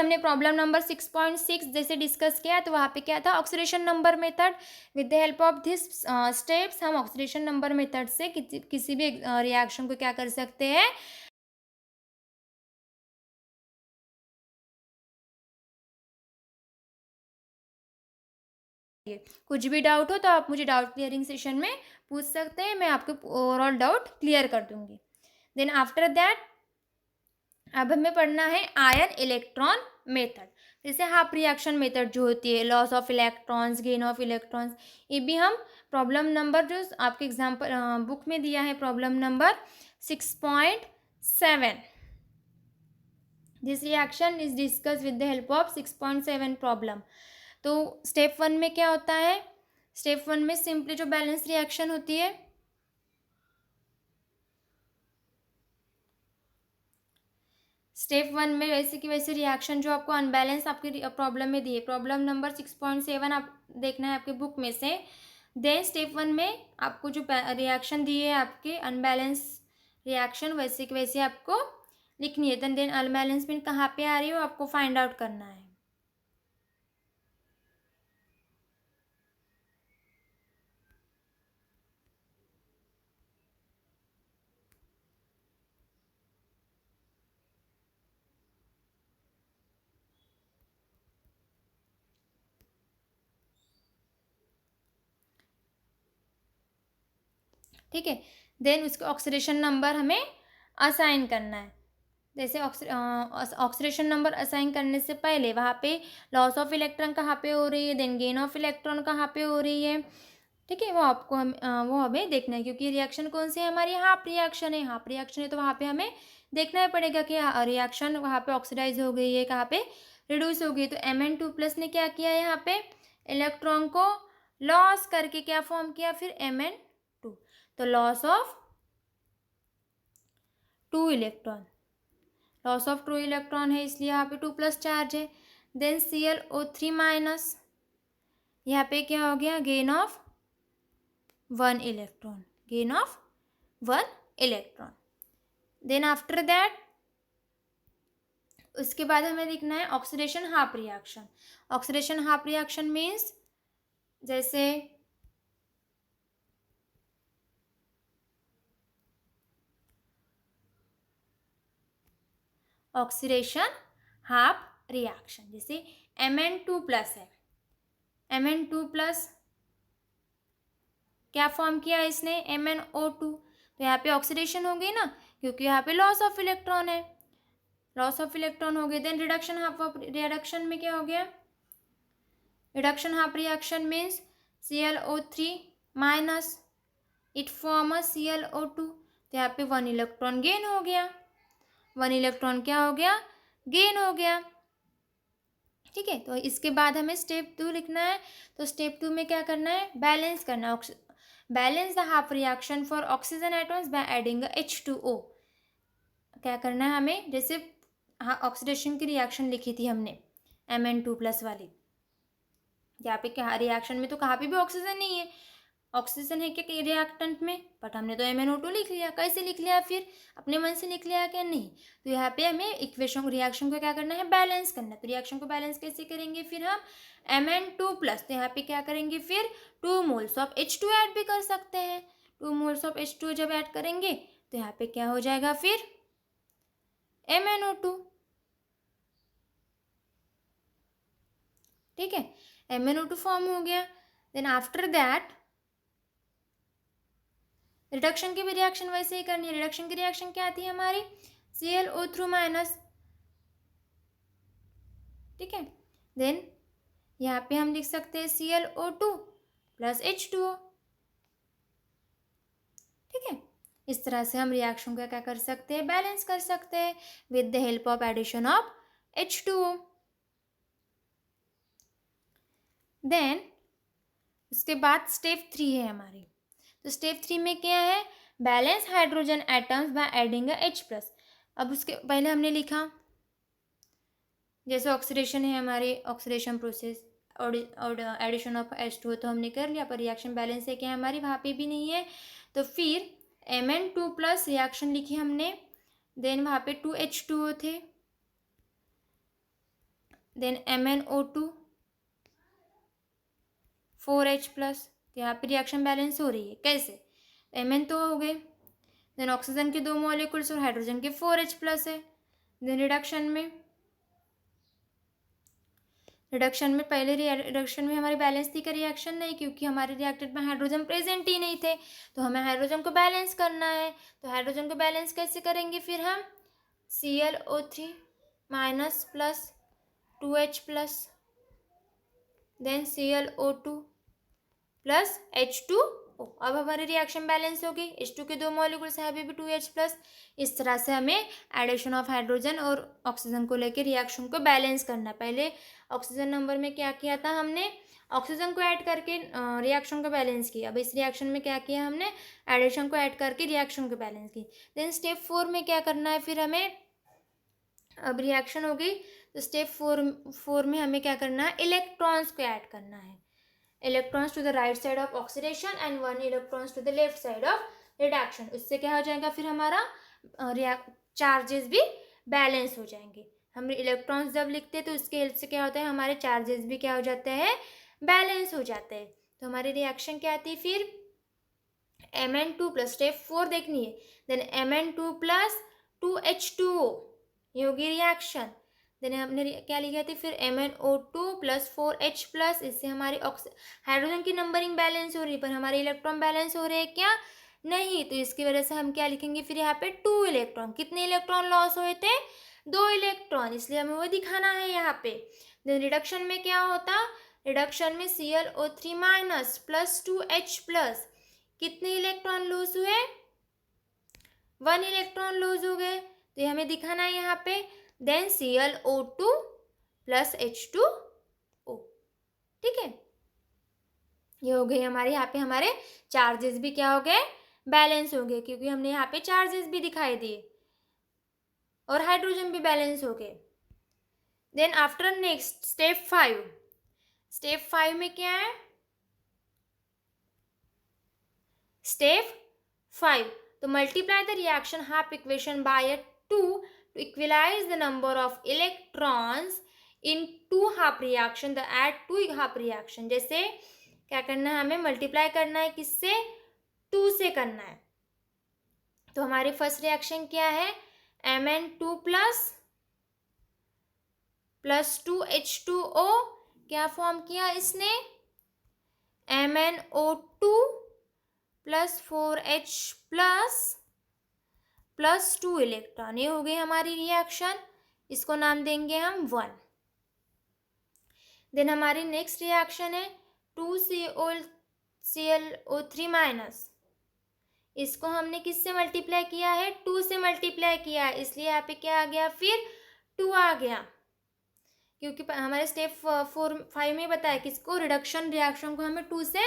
हमने problem number 6.6 जैसे discuss किया, तो वहाँ पे क्या था, oxidation number method. With the help of this steps हम ऑक्सीडेशन नंबर मेथड से किसी भी रिएक्शन को क्या कर सकते हैं। कुछ भी डाउट हो तो आप मुझे डाउट क्लियरिंग सेशन में पूछ सकते हैं, मैं आपको ओवरऑल डाउट क्लियर कर दूंगी। देन आफ्टर दैट अब हमें पढ़ना है आयन इलेक्ट्रॉन मेथड। जैसे हाफ रिएक्शन मेथड जो होती है, loss of electrons, gain of electrons, ये भी हम प्रॉब्लम नंबर जो आपके एग्जाम्पल बुक में दिया है, problem number 6.7, this reaction is discuss with the help of 6.7 problem. तो स्टेप 1 में क्या होता है, स्टेप 1 में सिंपली जो बैलेंस रिएक्शन होती है, स्टेप 1 में वैसे की वैसे रिएक्शन जो आपको अनबैलेंस आपकी प्रॉब्लम में दी है, प्रॉब्लम नंबर 6.7 आप देखना है आपके बुक में से। देन स्टेप 1 में आपको जो रिएक्शन दी है आपके अनबैलेंस रिएक्शन, वैसे की वैसे आपको लिखनी है। देन अनबैलेंसमेंट कहाँ पे आ रही हो आपको फाइंड आउट करना है। ठीक है, देन उसका ऑक्सीडेशन नंबर हमें असाइन करना है। जैसे ऑक्सीडेशन नंबर असाइन करने से पहले वहाँ पे लॉस ऑफ इलेक्ट्रॉन कहाँ पे हो रही है, देन गेन ऑफ इलेक्ट्रॉन कहाँ पे हो रही है। ठीक है, वो आपको वो हमें देखना है, क्योंकि रिएक्शन कौन सी है हमारी, हाफ रिएक्शन है। हाफ रिएक्शन है तो वहाँ पे हमें देखना ही पड़ेगा कि रिएक्शन वहाँ पे ऑक्सीडाइज हो गई है, कहाँ पे रिड्यूस हो गई। तो Mn2+ ने क्या किया यहाँ पे, इलेक्ट्रॉन को लॉस करके क्या फॉर्म किया फिर Mn2। तो loss of 2 electron, loss of 2 electron है, इसलिए यहाँ पे 2+ चार्ज है। देन ClO3-, यहाँ पे क्या हो गया, gain of 1 electron, gain of 1 electron. Then after that उसके बाद हमें लिखना है oxidation half reaction. Oxidation half reaction means जैसे ऑक्सीडेशन हाफ रिएक्शन, जैसे Mn2+ है, Mn2+ क्या फॉर्म किया इसने, MnO2। तो यहाँ पे ऑक्सीडेशन हो गई ना, क्योंकि यहाँ पे लॉस ऑफ इलेक्ट्रॉन है, लॉस ऑफ इलेक्ट्रॉन हो गए। Then reduction half of reduction में क्या हो गया, reduction half reaction means ClO3-, it form ClO2। तो यहाँ पे 1 इलेक्ट्रॉन गेन हो गया, 1 इलेक्ट्रॉन क्या हो गया, गेन हो गया। ठीक है, तो इसके बाद हमें स्टेप 2 लिखना है। तो स्टेप 2 में क्या करना है, बैलेंस करना है, balance the half reaction for oxygen atoms by adding H2O। क्या करना है हमें, जैसे हाँ ऑक्सीडेशन की रिएक्शन लिखी थी हमने Mn2+ वाली, यहाँ पे क्या रिएक्शन में तो कहाँ पे भी ऑक्सीजन नहीं है, ऑक्सीजन है क्या रिएक्टेंट में, बट हमने तो MnO2 लिख लिया। कैसे लिख लिया, फिर अपने मन से लिख लिया क्या, नहीं। तो यहाँ पे हमें इक्वेशन रिएक्शन को क्या करना है, बैलेंस करना है। तो रिएक्शन को बैलेंस कैसे करेंगे फिर हम, Mn2+, तो यहाँ पे क्या करेंगे फिर 2 मोल्स ऑफ H2 ऐड भी कर सकते हैं। 2 मोल्स ऑफ H2 जब ऐड करेंगे तो यहाँ पे क्या हो जाएगा फिर MnO2। ठीक है, MnO2 फॉर्म हो गया। देन आफ्टर दैट रिडक्शन की भी रिएक्शन वैसे ही करनी है। रिडक्शन की रिएक्शन क्या आती है हमारी, ClO3-। ठीक है, देन यहाँ पे हम लिख सकते हैं ClO2 + H2O। ठीक है, इस तरह से हम रिएक्शन को क्या कर सकते हैं, बैलेंस कर सकते हैं with the help of addition of H2O। Then उसके बाद स्टेप 3 है हमारी। तो स्टेप 3 में क्या है, balance hydrogen atoms by adding H+। अब उसके पहले हमने लिखा जैसे ऑक्सीडेशन है हमारी, ऑक्सीडेशन प्रोसेस और एडिशन ऑफ H2O तो हमने कर लिया, पर रिएक्शन बैलेंस है क्या हमारी, वहाँ पे भी नहीं है। तो फिर Mn2+ रिएक्शन लिखी हमने, देन वहाँ पे 2 H2O थे, देन MnO2 4H प्लस। यहाँ पे रिएक्शन बैलेंस हो रही है। कैसे? Mn तो हो गए, देन ऑक्सीजन के 2 मॉलिक्यूल्स और हाइड्रोजन के 4H प्लस है। देन रिडक्शन में पहले रिडक्शन में हमारी बैलेंस थी का रिएक्शन नहीं, क्योंकि हमारे रिएक्टेंट में हाइड्रोजन प्रेजेंट ही नहीं थे, तो हमें हाइड्रोजन को बैलेंस करना है। तो हाइड्रोजन को बैलेंस कैसे करेंगे फिर हम? ClO3 minus plus 2H plus, then ClO2 plus H2O। अब हमारी रिएक्शन बैलेंस होगी। H2 के 2 मॉलिक्यूल्स है अभी भी 2H प्लस। इस तरह से हमें एडिशन ऑफ हाइड्रोजन और ऑक्सीजन को लेकर रिएक्शन को बैलेंस करना। पहले ऑक्सीजन नंबर में क्या किया था हमने? ऑक्सीजन को ऐड करके रिएक्शन को बैलेंस किया। अब इस रिएक्शन में क्या किया हमने? एडिशन को ऐड करके रिएक्शन को बैलेंस की। देन स्टेप 4 में क्या करना है फिर हमें? अब रिएक्शन हो गई तो स्टेप 4 में हमें क्या करना है? इलेक्ट्रॉन्स को ऐड करना है। Electrons to the right side of oxidation and 1 electrons to the left side of reduction. उससे क्या हो जाएगा फिर? हमारा चार्जेस भी बैलेंस हो जाएंगे। हम इलेक्ट्रॉन्स जब लिखते हैं तो उसके हेल्प से क्या होता है? हमारे चार्जेस भी क्या हो जाते हैं? बैलेंस हो जाते हैं। तो हमारी रिएक्शन क्या आती है फिर? Mn2 प्लस, स्टेप 4 देखनी है, देन Mn2 प्लस 2H2O, ये होगी रिएक्शन। देन हमने क्या लिखा थी फिर? MnO2 plus 4H plus. इससे हमारी हाइड्रोजन की नंबरिंग बैलेंस हो रही है, पर हमारे इलेक्ट्रॉन बैलेंस हो रहे हैं क्या? नहीं। तो इसकी वजह से हम क्या लिखेंगे फिर यहाँ पे? 2 इलेक्ट्रॉन। कितने इलेक्ट्रॉन लॉस हुए थे? 2 इलेक्ट्रॉन, इसलिए हमें वो दिखाना है यहाँ पे। देन रिडक्शन में क्या होता? रिडक्शन में ClO3 minus plus 2H plus. कितने इलेक्ट्रॉन लूज हुए? 1 इलेक्ट्रॉन लूज हो गए, तो ये हमें दिखाना है यहाँ पे। Then ClO2 plus H2O। ठीक है, ये हो गई हमारे यहाँ पे। हमारे चार्जेस भी क्या हो गए? बैलेंस हो गए, क्योंकि हमने यहाँ पे चार्जेस भी दिखाई दिए और हाइड्रोजन भी बैलेंस हो गए। Then after next step 5। Step 5 में क्या है? स्टेप 5, तो multiply the reaction half equation by 2 to equalize the number of electrons in 2 half reaction, the add 2 half reaction। जैसे क्या करना है? हमें मल्टीप्लाई करना है, किससे? 2 से करना है। तो हमारी फर्स्ट रिएक्शन क्या है? Mn2 प्लस 2H2O, क्या फॉर्म किया इसने? MnO2 plus 4H plus 2 electron. ये हो गई हमारी रिएक्शन। इसको नाम देंगे हम 1। देन हमारी नेक्स्ट रिएक्शन है 2ClO3 माइनस। इसको हमने किससे मल्टीप्लाई किया है? 2 से मल्टीप्लाई किया है, इसलिए यहाँ पे क्या आ गया फिर? 2 आ गया, क्योंकि हमारे स्टेप 5 में बताया किसको? रिडक्शन रिएक्शन को हमें 2 से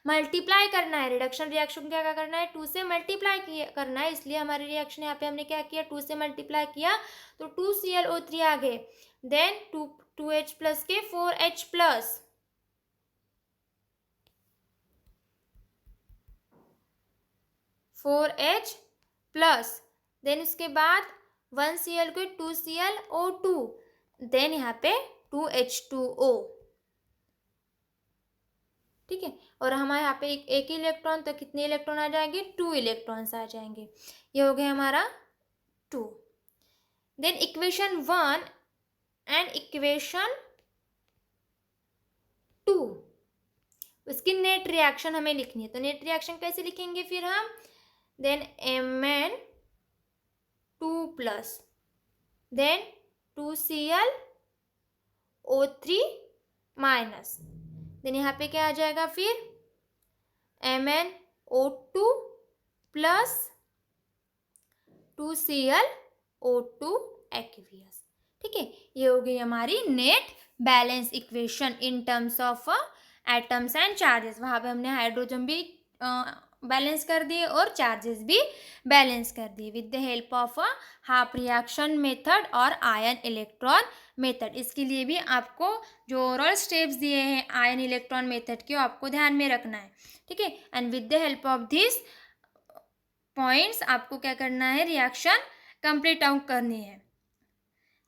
मल्टीप्लाई करना है। रिडक्शन रिएक्शन क्या करना है? 2 से मल्टीप्लाई करना है, इसलिए हमारी रिएक्शन यहाँ पे हमने क्या किया? 2 से मल्टीप्लाई किया, तो 2ClO3 आ गए। देन 2H प्लस के 4H प्लस, देन उसके बाद 1Cl को 2ClO2, देन यहाँ पे 2H2O। ठीक है, और हमारे यहाँ पे एक ही इलेक्ट्रॉन, तो कितने इलेक्ट्रॉन आ जाएंगे? 2 इलेक्ट्रॉन्स आ जाएंगे। ये हो गया हमारा 2। देन इक्वेशन 1 एंड इक्वेशन 2, उसकी नेट रिएक्शन हमें लिखनी है। तो नेट रिएक्शन कैसे लिखेंगे फिर हम? Then Mn2 plus, then 2ClO3 minus, then यहाँ पे क्या आ जाएगा फिर? MnO2 plus 2ClO2 aqueous. ठीक है, ये हो गई हमारी net balance equation in terms of atoms and charges. वहाँ पे हमने हाइड्रोजन भी बैलेंस कर दिए और चार्जेस भी बैलेंस कर दिए with the help of half reaction method और आयन इलेक्ट्रॉन मेथड। इसके लिए भी आपको जो ओवरऑल स्टेप्स दिए हैं आयन इलेक्ट्रॉन मेथड के, आपको ध्यान में रखना है। ठीक है, and with the help of this points आपको क्या करना है? रिएक्शन कंप्लीट आउट करनी है।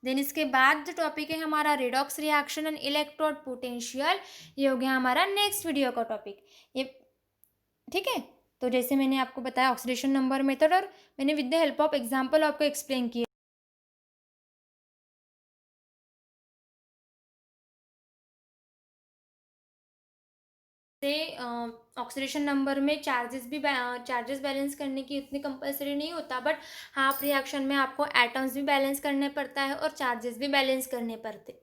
देन इसके बाद जो टॉपिक है हमारा redox reaction and electrode potential, ये हो गया हमारा नेक्स्ट वीडियो का टॉपिक। ये ठीक है। तो जैसे मैंने आपको बताया ऑक्सीडेशन नंबर मेथड, और मैंने with the help of example आपको एक्सप्लेन किया। से ऑक्सीडेशन नंबर में चार्जेस बैलेंस करने की उतनी कंपलसरी नहीं होता, बट हाफ रिएक्शन में आपको एटम्स भी बैलेंस करने पड़ता है और चार्जेस भी बैलेंस करने पड़ते।